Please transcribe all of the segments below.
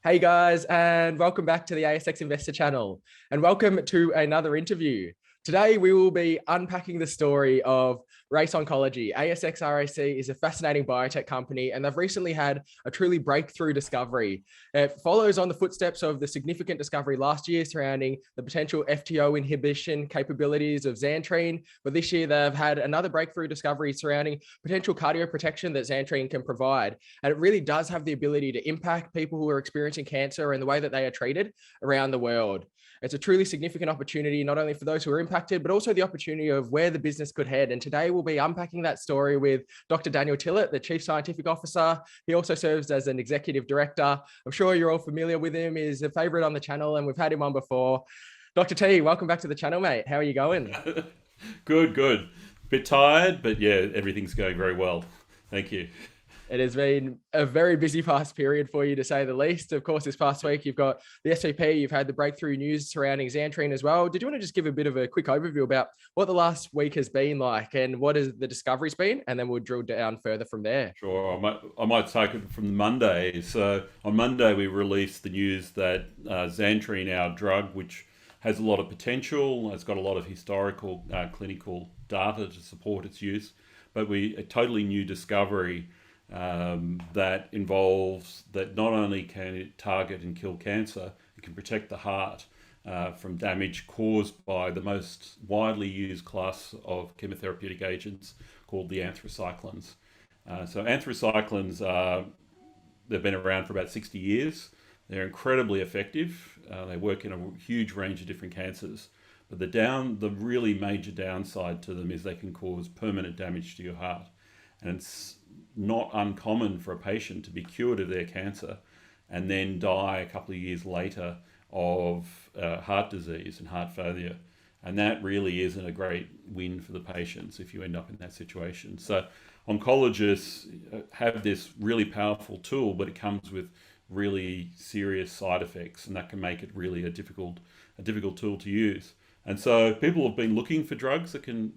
Hey guys, and welcome back to the ASX Investor channel, and welcome to another interview. Today, we will be unpacking the story of Race Oncology. ASX RAC is a fascinating biotech company, and they've recently had a truly breakthrough discovery. It follows on the footsteps of the significant discovery last year surrounding the potential FTO inhibition capabilities of Zantrene, but this year they've had another breakthrough discovery surrounding potential cardioprotection that Zantrene can provide. And it really does have the ability to impact people who are experiencing cancer and the way that they are treated around the world. It's a truly significant opportunity, not only for those who are impacted, but also the opportunity of where the business could head. And today we'll be unpacking that story with Dr. Daniel Tillett, the Chief Scientific Officer. He also serves as an Executive Director. I'm sure you're all familiar with him. He's a favorite on the channel and we've had him on before. Dr. T, welcome back to the channel, mate. How are you going? Good. Bit tired, but yeah, everything's going very well. Thank you. It has been a very busy past period for you, to say the least. Of course, this past week, you've got the SVP, you've had the breakthrough news surrounding Zantrene as well. Did you want to just give a bit of a quick overview about what the last week has been like and what has the discovery's been? And then we'll drill down further from there. Sure, I might take it from Monday. So on Monday, we released the news that Zantrene, our drug, which has a lot of potential, it's got a lot of historical clinical data to support its use, but a totally new discovery that involves that not only can it target and kill cancer, it can protect the heart from damage caused by the most widely used class of chemotherapeutic agents called the anthracyclines. So anthracyclines, they've been around for about 60 years. They're incredibly effective. They work in a huge range of different cancers. But the really major downside to them is they can cause permanent damage to your heart. And it's not uncommon for a patient to be cured of their cancer and then die a couple of years later of heart disease and heart failure. And that really isn't a great win for the patients if you end up in that situation. So oncologists have this really powerful tool, but it comes with really serious side effects, and that can make it really a difficult tool to use. And so people have been looking for drugs that can,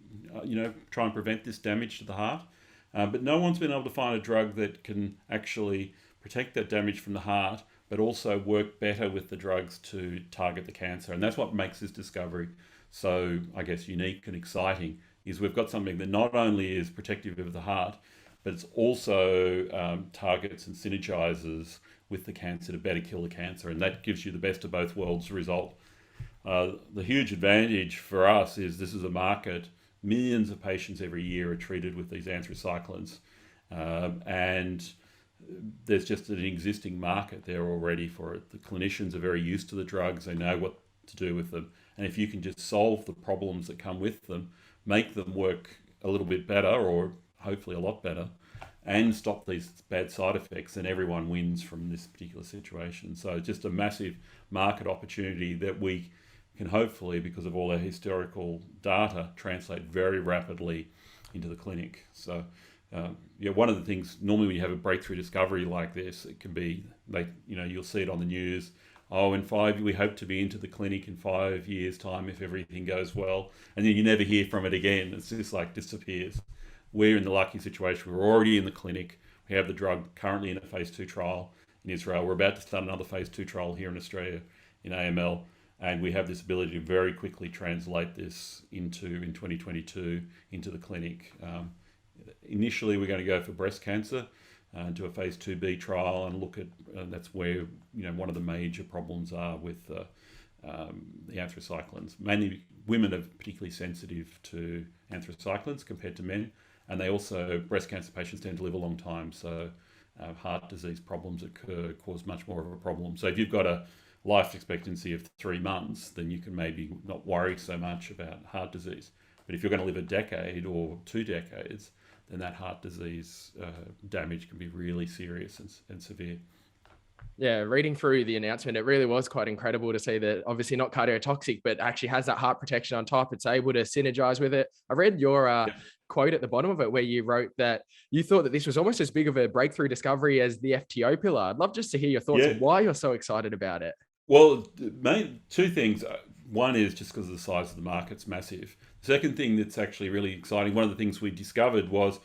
try and prevent this damage to the heart. But no one's been able to find a drug that can actually protect that damage from the heart, but also work better with the drugs to target the cancer. And that's what makes this discovery so, I guess, unique and exciting, is we've got something that not only is protective of the heart, but it's also targets and synergizes with the cancer to better kill the cancer. And that gives you the best of both worlds result. The huge advantage for us is this is a market. Millions of patients every year are treated with these anthracyclines, and there's just an existing market there already for it. The clinicians are very used to the drugs, they know what to do with them, and if you can just solve the problems that come with them, make them work a little bit better, or hopefully a lot better, and stop these bad side effects, then everyone wins from this particular situation. So just a massive market opportunity that we can hopefully, because of all our historical data, translate very rapidly into the clinic. So, one of the things, normally when you have a breakthrough discovery like this, it can be, you'll see it on the news. Oh, we hope to be into the clinic in 5 years' time if everything goes well. And then you never hear from it again. It's just like disappears. We're in the lucky situation. We're already in the clinic. We have the drug currently in a phase 2 trial in Israel. We're about to start another phase 2 trial here in Australia in AML. And we have this ability to very quickly translate this in 2022 into the clinic. Initially, we're going to go for breast cancer, do a phase 2B trial and look at, that's where, one of the major problems are with the anthracyclines. Mainly women are particularly sensitive to anthracyclines compared to men. And breast cancer patients tend to live a long time. So heart disease problems cause much more of a problem. So if you've got a life expectancy of 3 months, then you can maybe not worry so much about heart disease. But if you're going to live a decade or 2 decades, then that heart disease damage can be really serious and severe. Yeah, reading through the announcement, it really was quite incredible to see that obviously not cardiotoxic, but actually has that heart protection on top. It's able to synergize with it. I read your quote at the bottom of it where you wrote that you thought that this was almost as big of a breakthrough discovery as the FTO pillar. I'd love just to hear your thoughts on why you're so excited about it. Well, two things. One is just because of the size of the market's massive. The second thing that's actually really exciting, one of the things we discovered was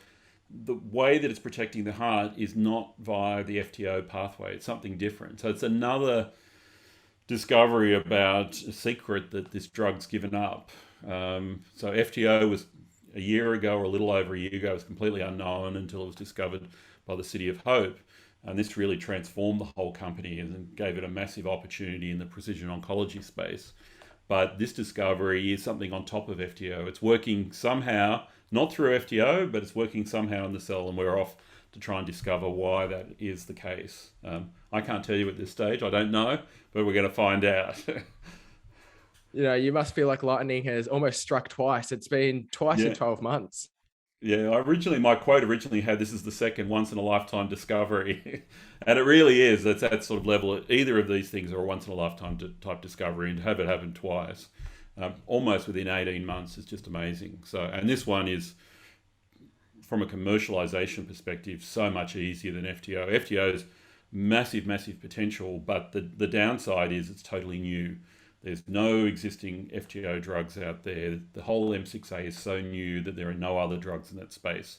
the way that it's protecting the heart is not via the FTO pathway. It's something different. So it's another discovery about a secret that this drug's given up. So FTO was a year ago, or a little over a year ago, was completely unknown until it was discovered by the City of Hope. And this really transformed the whole company and gave it a massive opportunity in the precision oncology space. But this discovery is something on top of FTO. It's working somehow, not through FTO, but it's working somehow in the cell, and we're off to try and discover why that is the case. I can't tell you at this stage, I don't know, but we're going to find out. You must feel like lightning has almost struck twice. It's been twice in 12 months. Yeah, my quote originally had, this is the second once in a lifetime discovery. And it really is. It's that sort of level. Either of these things are a once in a lifetime type discovery, and to have it happen twice, almost within 18 months, is just amazing. So, and this one is, from a commercialization perspective, so much easier than FTO. FTO's massive, massive potential, but the downside is it's totally new. There's no existing FTO drugs out there. The whole M6A is so new that there are no other drugs in that space.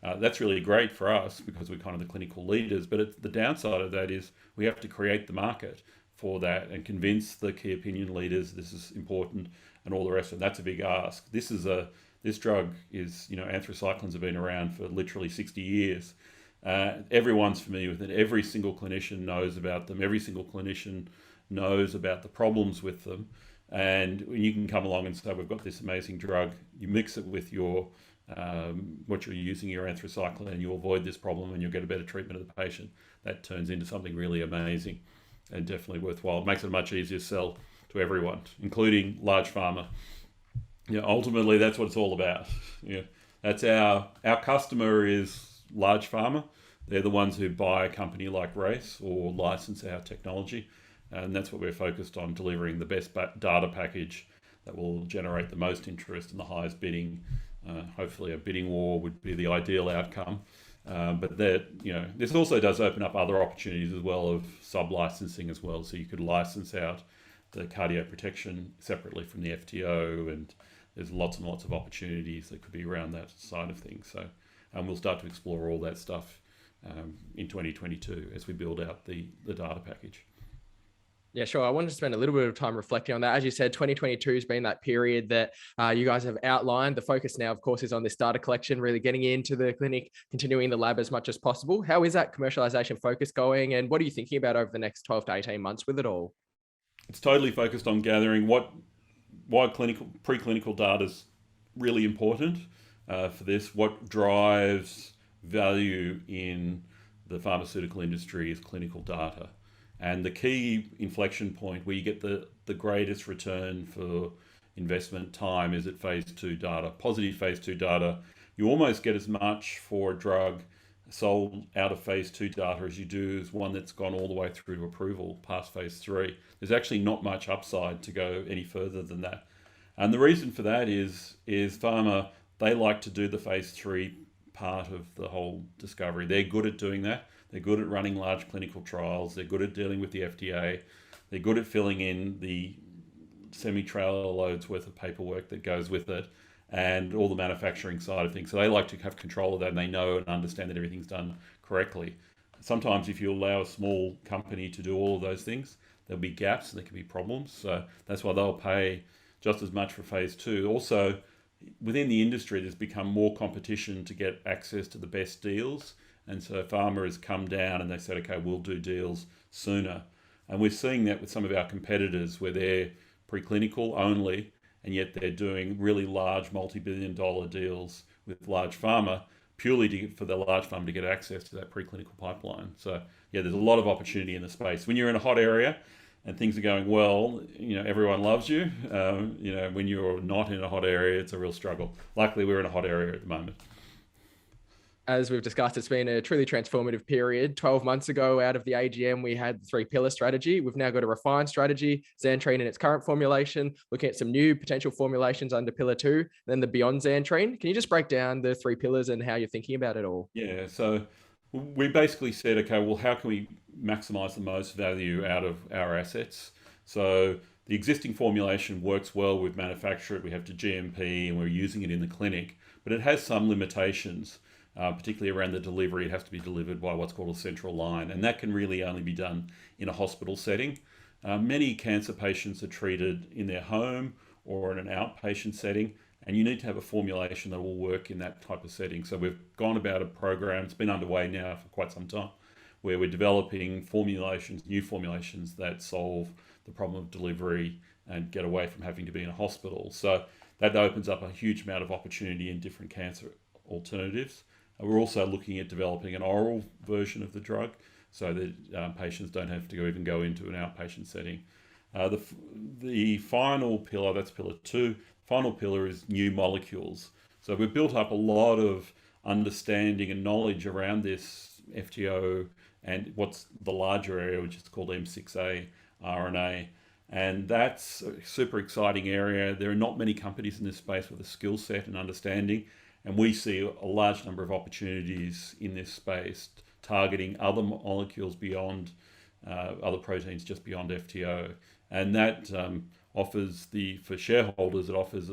That's really great for us because we're kind of the clinical leaders, but the downside of that is we have to create the market for that and convince the key opinion leaders this is important and all the rest of it. That's a big ask. This drug is, anthracyclines have been around for literally 60 years. Everyone's familiar with it. Every single clinician knows about them. Every single clinician knows about the problems with them. And when you can come along and say, we've got this amazing drug, you mix it with your what you're using, your anthracycline, and you avoid this problem and you'll get a better treatment of the patient. That turns into something really amazing and definitely worthwhile. It makes it a much easier sell to everyone, including large pharma. Ultimately, that's what it's all about. That's our customer is large pharma. They're the ones who buy a company like Race or license our technology. And that's what we're focused on, delivering the best data package that will generate the most interest and the highest bidding. Hopefully a bidding war would be the ideal outcome. But this also does open up other opportunities as well of sub-licensing as well. So you could license out the cardioprotection separately from the FTO, and there's lots and lots of opportunities that could be around that side of things. So we'll start to explore all that stuff in 2022 as we build out the data package. Yeah, sure. I wanted to spend a little bit of time reflecting on that. As you said, 2022 has been that period that you guys have outlined. The focus now, of course, is on this data collection, really getting into the clinic, continuing the lab as much as possible. How is that commercialization focus going? And what are you thinking about over the next 12 to 18 months with it all? It's totally focused on gathering why preclinical data is really important for this. What drives value in the pharmaceutical industry is clinical data. And the key inflection point where you get the greatest return for investment time is at phase 2 data. Positive phase 2 data, you almost get as much for a drug sold out of phase 2 data as you do as one that's gone all the way through to approval past phase 3. There's actually not much upside to go any further than that. And the reason for that is pharma, they like to do the phase 3 part of the whole discovery. They're good at doing that. They're good at running large clinical trials. They're good at dealing with the FDA. They're good at filling in the semi-trailer loads worth of paperwork that goes with it and all the manufacturing side of things. So they like to have control of that, and they know and understand that everything's done correctly. Sometimes if you allow a small company to do all of those things, there'll be gaps and there can be problems. So that's why they'll pay just as much for phase 2. Also, within the industry, there's become more competition to get access to the best deals. And so pharma has come down and they said, okay, we'll do deals sooner. And we're seeing that with some of our competitors where they're preclinical only, and yet they're doing really large multi-billion-dollar deals with large pharma purely for the large pharma to get access to that preclinical pipeline. So yeah, there's a lot of opportunity in the space. When you're in a hot area and things are going well, everyone loves you. When you're not in a hot area, it's a real struggle. Luckily, we're in a hot area at the moment. As we've discussed, it's been a truly transformative period. 12 months ago, out of the AGM, we had the 3-pillar strategy. We've now got a refined strategy, Zantrene in its current formulation, looking at some new potential formulations under pillar 2, then the beyond Zantrene. Can you just break down the 3 pillars and how you're thinking about it all? Yeah, so we basically said, okay, well, how can we maximize the most value out of our assets? So the existing formulation works well with manufacture it. We have to GMP and we're using it in the clinic, but it has some limitations. particularly around the delivery. It has to be delivered by what's called a central line, and that can really only be done in a hospital setting. Many cancer patients are treated in their home or in an outpatient setting, and you need to have a formulation that will work in that type of setting. So we've gone about a program, it's been underway now for quite some time, where we're developing formulations, new formulations that solve the problem of delivery and get away from having to be in a hospital. So that opens up a huge amount of opportunity in different cancer alternatives. We're also looking at developing an oral version of the drug so that patients don't have to even go into an outpatient setting. The final pillar, that's pillar 2, final pillar is new molecules. So we've built up a lot of understanding and knowledge around this FTO and what's the larger area, which is called M6A RNA. And that's a super exciting area. There are not many companies in this space with a skill set and understanding. And we see a large number of opportunities in this space targeting other molecules beyond other proteins just beyond FTO. And that offers for shareholders, it offers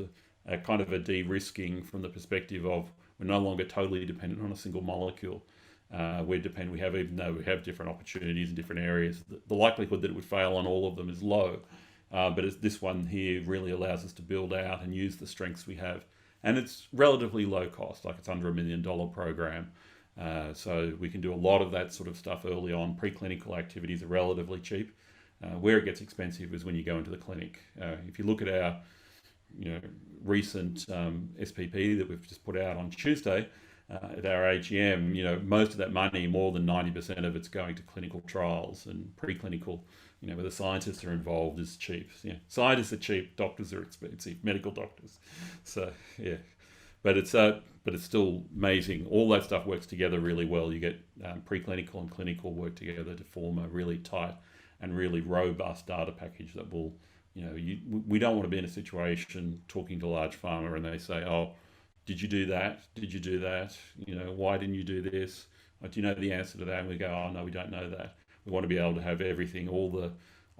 a kind of a de-risking from the perspective of we're no longer totally dependent on a single molecule. Even though we have different opportunities in different areas, the likelihood that it would fail on all of them is low. But this one here really allows us to build out and use the strengths we have. And it's relatively low cost, like it's under $1 million program. So we can do a lot of that sort of stuff early on. Preclinical activities are relatively cheap. Where it gets expensive is when you go into the clinic. If you look at our recent SPP that we've just put out on Tuesday at our AGM, most of that money, more than 90% of it's going to clinical trials, and preclinical, where the scientists are involved, is cheap. Yeah, scientists are cheap, doctors are expensive, medical doctors. So yeah, but it's still amazing. All that stuff works together really well. You get preclinical and clinical work together to form a really tight and really robust data package that will, we don't want to be in a situation talking to large pharma and they say, oh, did you do that? Did you do that? Why didn't you do this? Do you know the answer to that? And we go, oh, no, we don't know that. We want to be able to have everything, all the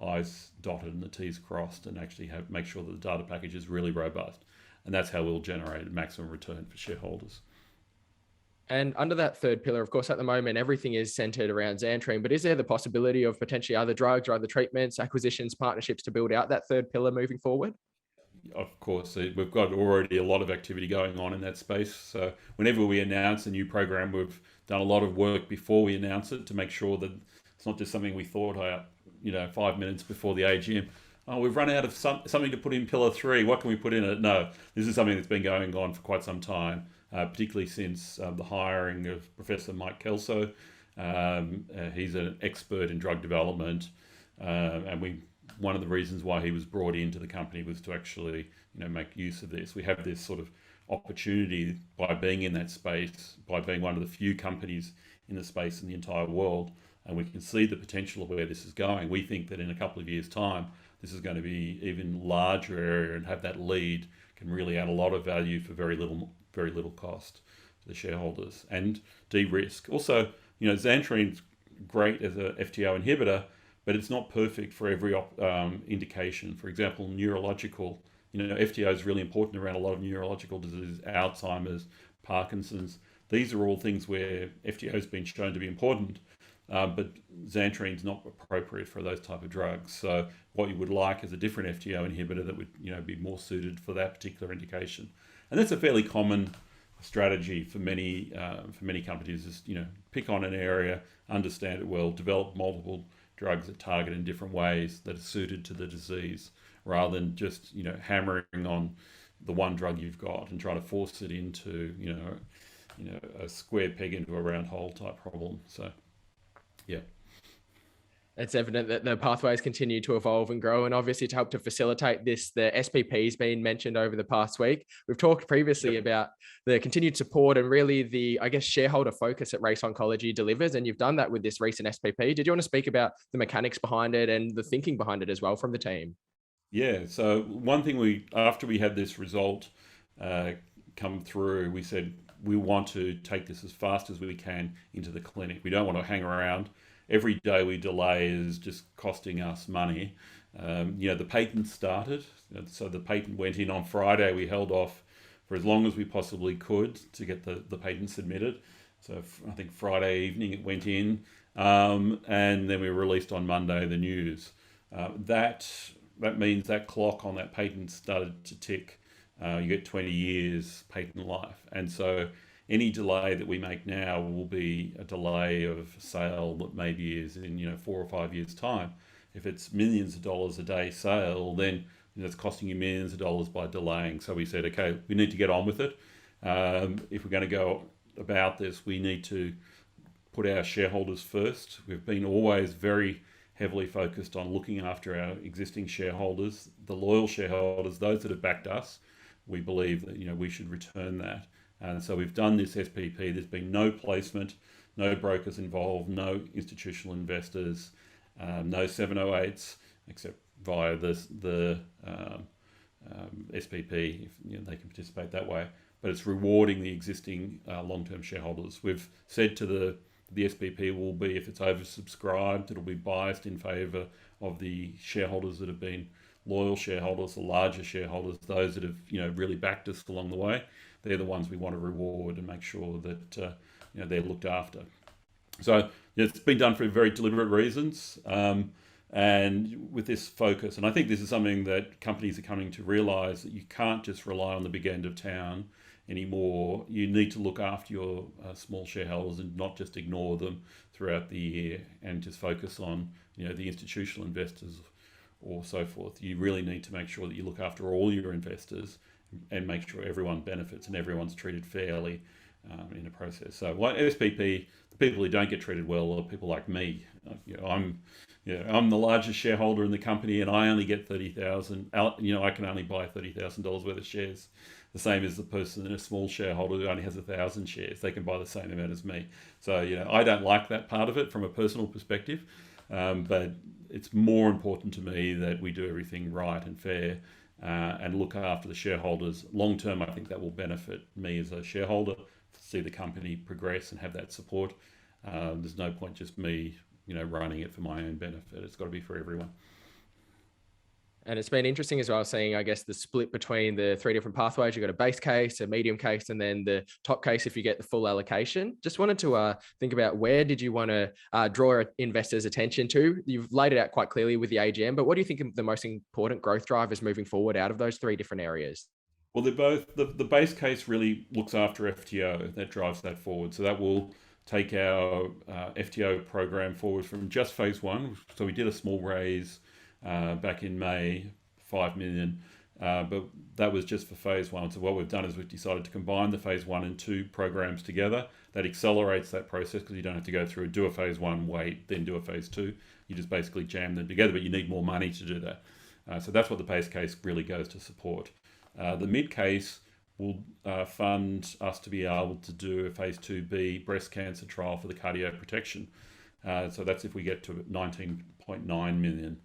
I's dotted and the T's crossed, and actually make sure that the data package is really robust. And that's how we'll generate a maximum return for shareholders. And under that third pillar, of course, at the moment, everything is centered around Zantrene, but is there the possibility of potentially other drugs or other treatments, acquisitions, partnerships to build out that third pillar moving forward? Of course, we've got already a lot of activity going on in that space. So whenever we announce a new program, we've done a lot of work before we announce it to make sure that it's not just something we thought out, 5 minutes before the AGM. Oh, we've run out of something to put in pillar 3. What can we put in it? No, this is something that's been going on for quite some time, particularly since the hiring of Professor Mike Kelso. He's an expert in drug development, and one of the reasons why he was brought into the company was to actually, make use of this. We have this sort of opportunity by being in that space, by being one of the few companies in the space in the entire world, and we can see the potential of where this is going. We think that in a couple of years' time, this is going to be even larger area, and have that lead can really add a lot of value for very little cost to the shareholders and de-risk. Also, Zantrene's great as a FTO inhibitor, but it's not perfect for every indication. For example, neurological, FTO is really important around a lot of neurological diseases, Alzheimer's, Parkinson's. These are all things where FTO has been shown to be important, but Zantrene's not appropriate for those type of drugs. So what you would like is a different FTO inhibitor that would, be more suited for that particular indication. And that's a fairly common strategy for many companies. Is pick on an area, understand it well, develop multiple drugs that target in different ways that are suited to the disease, rather than just hammering on the one drug you've got and trying to force it into a square peg into a round hole type problem. So yeah, it's evident that the pathways continue to evolve and grow, and obviously to help to facilitate this, the SPP has been mentioned over the past week. We've talked previously about the continued support and really the, shareholder focus that Race Oncology delivers, and you've done that with this recent SPP. Did you want to speak about the mechanics behind it and the thinking behind it as well from the team? Yeah, so one thing after we had this result come through, we said we want to take this as fast as we can into the clinic. We don't want to hang around. Every day we delay is just costing us money. The patent started, so the patent went in on Friday. We held off for as long as we possibly could to get the patent submitted. So I think Friday evening it went in, and then we released on Monday the news. That means that clock on that patent started to tick. You get 20 years patent life, and so any delay that we make now will be a delay of sale that maybe is in 4 or 5 years time. If it's millions of dollars a day sale, then it's costing you millions of dollars by delaying. So we said, okay, we need to get on with it. If we're going to go about this, we need to put our shareholders first. We've been always very heavily focused on looking after our existing shareholders, the loyal shareholders, those that have backed us. We believe that we should return that. And so we've done this SPP. There's been no placement, no brokers involved, no institutional investors, no 708s, except via the SPP, if they can participate that way. But it's rewarding the existing long-term shareholders. We've said to the SPP will be, if it's oversubscribed, it'll be biased in favour of the shareholders that have been loyal shareholders, the larger shareholders, those that have really backed us along the way. They're the ones we want to reward and make sure that they're looked after. So it's been done for very deliberate reasons, and with this focus. And I think this is something that companies are coming to realise, that you can't just rely on the big end of town anymore. You need to look after your small shareholders and not just ignore them throughout the year and just focus on the institutional investors or so forth. You really need to make sure that you look after all your investors and make sure everyone benefits and everyone's treated fairly in the process. So SPP, the people who don't get treated well are people like me. I'm the largest shareholder in the company, and I only get 30,000. I can only buy $30,000 worth of shares. The same as the person in a small shareholder who only has 1,000 shares. They can buy the same amount as me. So I don't like that part of it from a personal perspective, but it's more important to me that we do everything right and fair. And look after the shareholders. Long term, I think that will benefit me as a shareholder to see the company progress and have that support. There's no point just me, running it for my own benefit. It's got to be for everyone. And it's been interesting as well, seeing, I guess, the split between the three different pathways. You've got a base case, a medium case, and then the top case if you get the full allocation. Just wanted to think about, where did you want to draw investors' attention to? You've laid it out quite clearly with the AGM, but what do you think are the most important growth drivers moving forward out of those three different areas? Well, they're both, the base case really looks after FTO. That drives that forward. So that will take our FTO program forward from just phase one. So we did a small raise back in May, 5 million, but that was just for phase one. So what we've done is we've decided to combine the phase 1 and 2 programs together. That accelerates that process because you don't have to go through, do a phase 1, wait, then do a phase 2. You just basically jam them together, but you need more money to do that. So that's what the base case really goes to support. The mid case will fund us to be able to do a phase 2B breast cancer trial for the cardio protection. So that's if we get to $19.9 million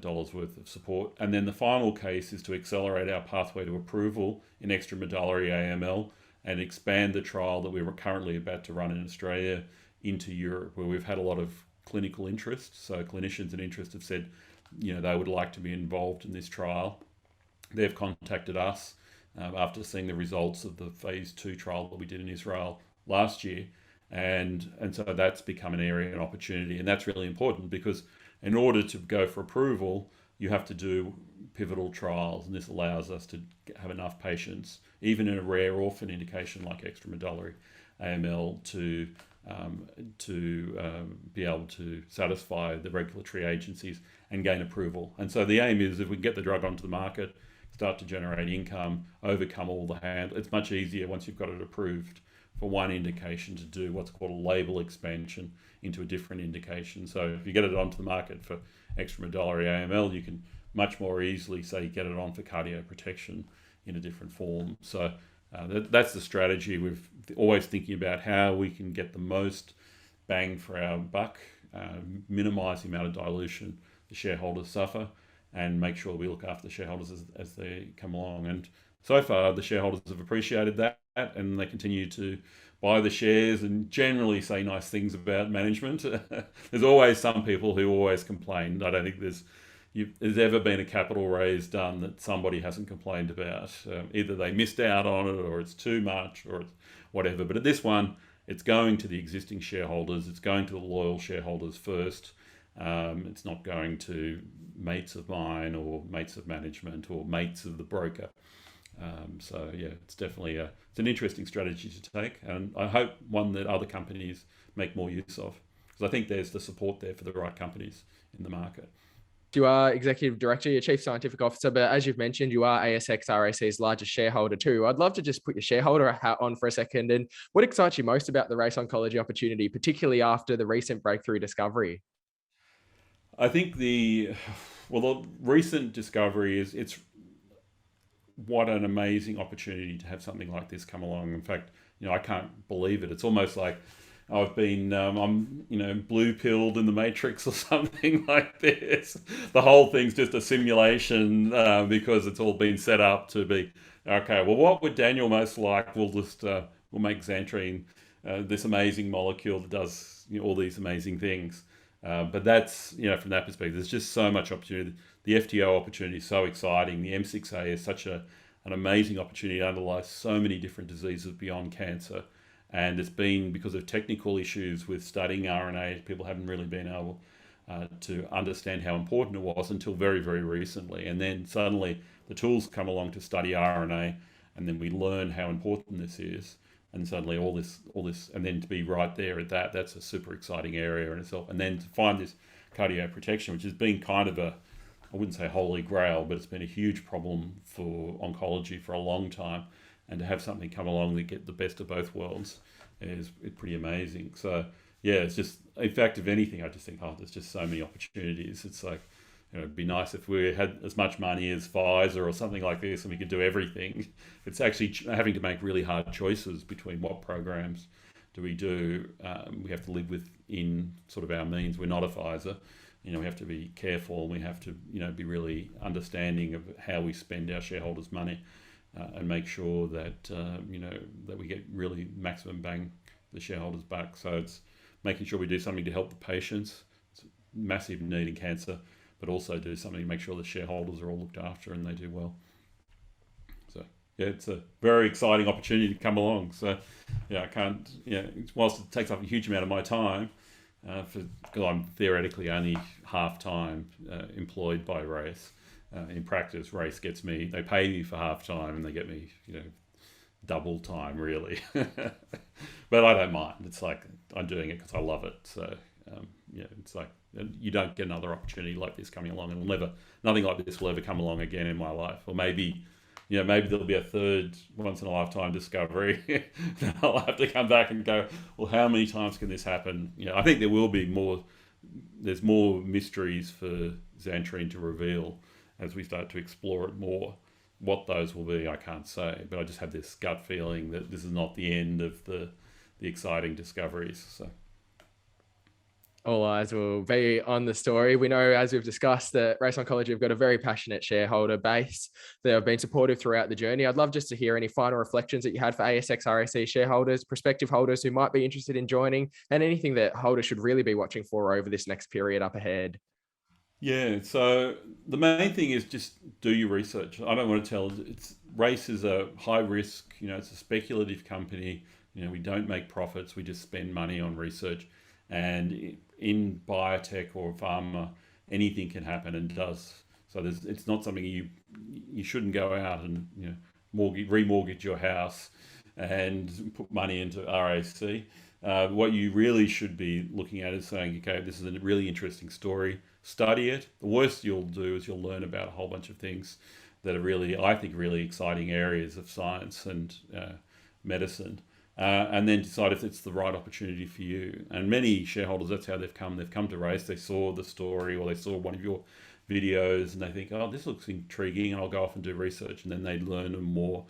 worth of support. And then the final case is to accelerate our pathway to approval in extramedullary AML and expand the trial that we're currently about to run in Australia into Europe, where we've had a lot of clinical interest. So clinicians and interest have said, they would like to be involved in this trial. They've contacted us after seeing the results of the phase 2 trial that we did in Israel last year. And so that's become an area and opportunity. And that's really important because in order to go for approval, you have to do pivotal trials. And this allows us to have enough patients, even in a rare orphan indication like extramedullary AML, to be able to satisfy the regulatory agencies and gain approval. And so the aim is, if we can get the drug onto the market, start to generate income, overcome all the it's much easier once you've got it approved for one indication to do what's called a label expansion into a different indication. So if you get it onto the market for extramedullary AML, you can much more easily say get it on for cardio protection in a different form. So that's the strategy. We're always thinking about how we can get the most bang for our buck, minimize the amount of dilution the shareholders suffer, and make sure we look after the shareholders as they come along. And so far, the shareholders have appreciated that, and they continue to buy the shares and generally say nice things about management. There's always some people who always complain. I don't think there's ever been a capital raise done that somebody hasn't complained about. Either they missed out on it, or it's too much, or it's whatever. But at this one, it's going to the existing shareholders, it's going to the loyal shareholders first. It's not going to mates of mine or mates of management or mates of the broker. So yeah, it's definitely it's an interesting strategy to take, and I hope one that other companies make more use of, because I think there's the support there for the right companies in the market. You are Executive Director, you're Chief Scientific Officer, but as you've mentioned, you are ASX RAC's largest shareholder too. I'd love to just put your shareholder hat on for a second. And what excites you most about the Race Oncology opportunity, particularly after the recent breakthrough discovery? I think the recent discovery is what an amazing opportunity to have something like this come along. In fact, I can't believe it. It's almost like I've been, I'm, blue pilled in the Matrix or something like this. The whole thing's just a simulation because it's all been set up to be, okay, well, what would Daniel most like? We'll make Zantrene, this amazing molecule that does all these amazing things. But that's, from that perspective, there's just so much opportunity. The FTO opportunity is so exciting. The M6A is such an amazing opportunity. It underlies so many different diseases beyond cancer. And it's been because of technical issues with studying RNA, people haven't really been able to understand how important it was until very, very recently. And then suddenly the tools come along to study RNA, and then we learn how important this is. And suddenly all this, and then to be right there at that's a super exciting area in itself. And then to find this cardiac protection, which has been kind of I wouldn't say holy grail, but it's been a huge problem for oncology for a long time. And to have something come along that get the best of both worlds is pretty amazing. So yeah, it's just, in fact, if anything, I just think, there's just so many opportunities. It's like, it'd be nice if we had as much money as Pfizer or something like this and we could do everything. It's actually having to make really hard choices between what programs do we do. We have to live within sort of our means. We're not a Pfizer. We have to be careful, and we have to, be really understanding of how we spend our shareholders' money. And make sure that that we get really maximum bang for the shareholders' buck. So it's making sure we do something to help the patients. It's a massive need in cancer, but also do something to make sure the shareholders are all looked after and they do well. So yeah, it's a very exciting opportunity to come along. So yeah, I can't. Whilst it takes up a huge amount of my time, because I'm theoretically only half time employed by Race. In practice, Race gets me, they pay me for half time and they get me, double time really. But I don't mind. It's like, I'm doing it because I love it. So, it's like, you don't get another opportunity like this coming along, and nothing like this will ever come along again in my life. Or maybe there'll be a third once in a lifetime discovery. I'll have to come back and go, well, how many times can this happen? I think there will be there's more mysteries for Zantrene to reveal as we start to explore it more. What those will be, I can't say, but I just have this gut feeling that this is not the end of the exciting discoveries. So All eyes will be on the story. We know, as we've discussed, that Race Oncology have got a very passionate shareholder base. They have been supportive throughout the journey. I'd love just to hear any final reflections that you had for ASX RAC shareholders, prospective holders who might be interested in joining, and anything that holders should really be watching for over this next period up ahead. Yeah, so the main thing is just do your research. I don't want to tell, Race is a high risk, it's a speculative company. We don't make profits, we just spend money on research. And in biotech or pharma, anything can happen and does. So it's not something you shouldn't go out and remortgage your house and put money into RAC. What you really should be looking at is saying, okay, this is a really interesting story. Study it. The worst you'll do is you'll learn about a whole bunch of things that are really, I think, really exciting areas of science and medicine. And then decide if it's the right opportunity for you. And many shareholders, that's how they've come. They've come to Race, they saw the story or they saw one of your videos and they think, oh, this looks intriguing, and I'll go off and do research. And then they learn more.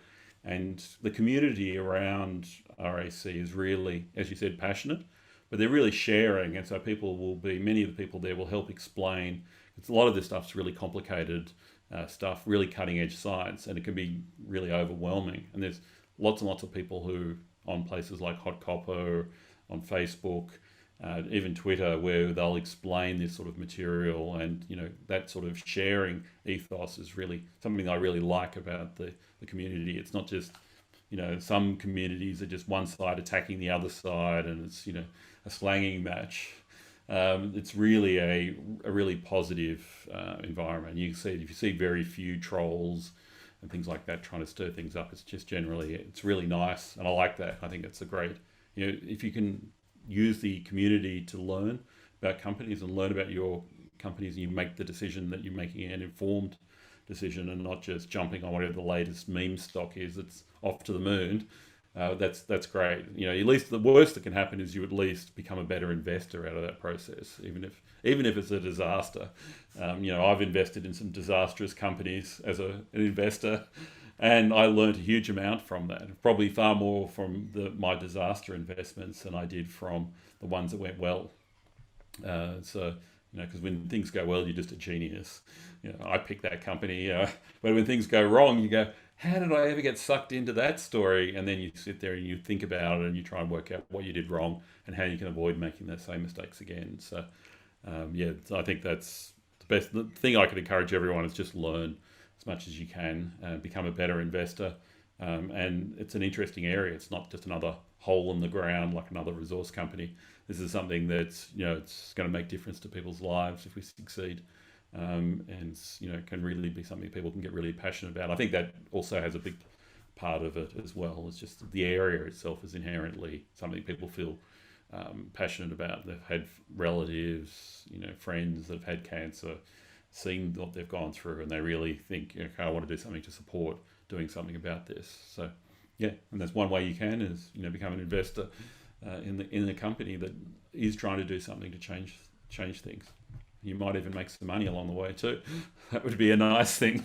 And the community around RAC is really, as you said, passionate, but they're really sharing. And so many of the people there will help explain. A lot of this stuff's really complicated stuff, really cutting edge science, and it can be really overwhelming. And there's lots and lots of people who, on places like Hot Copper, on Facebook, even Twitter, where they'll explain this sort of material, and that sort of sharing ethos is really something I really like about the community. It's not just some communities are just one side attacking the other side, and it's a slanging match. It's really a really positive environment. You can see if you see very few trolls and things like that trying to stir things up, it's really nice, and I like that. I think it's a great, if you can use the community to learn about companies and learn about your companies, and you make the decision that you're making an informed decision and not just jumping on whatever the latest meme stock is that's off to the moon. That's great. At least the worst that can happen is you at least become a better investor out of that process, even if it's a disaster. I've invested in some disastrous companies as an investor, and I learned a huge amount from that. Probably far more from my disaster investments than I did from the ones that went well. Because when things go well, you're just a genius. I picked that company, but when things go wrong, you go, how did I ever get sucked into that story? And then you sit there and you think about it and you try and work out what you did wrong and how you can avoid making those same mistakes again. So, I think that's the best. The thing I could encourage everyone is just learn as much as you can, become a better investor. And it's an interesting area. It's not just another hole in the ground like another resource company. This is something that's, it's going to make difference to people's lives if we succeed. And can really be something people can get really passionate about. I think that also has a big part of it as well. It's just the area itself is inherently something people feel passionate about. They've had relatives, friends that have had cancer, seen what they've gone through, and they really think, okay, I want to do something to support doing something about this. So, and that's one way you can is become an investor in the company that is trying to do something to change things. You might even make some money along the way too. That would be a nice thing.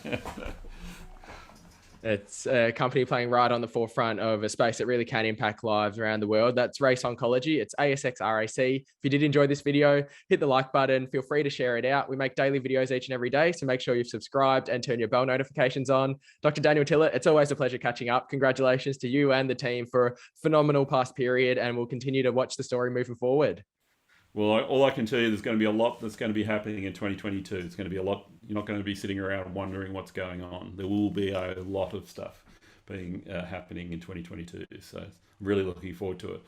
It's a company playing right on the forefront of a space that really can impact lives around the world. That's Race Oncology. It's ASX RAC. If you did enjoy this video, hit the like button. Feel free to share it out. We make daily videos each and every day, so make sure you've subscribed and turn your bell notifications on. Dr. Daniel Tillett, it's always a pleasure catching up. Congratulations to you and the team for a phenomenal past period, and we'll continue to watch the story moving forward. Well, all I can tell you, there's going to be a lot that's going to be happening in 2022. It's going to be a lot. You're not going to be sitting around wondering what's going on. There will be a lot of stuff being happening in 2022. So I'm really looking forward to it.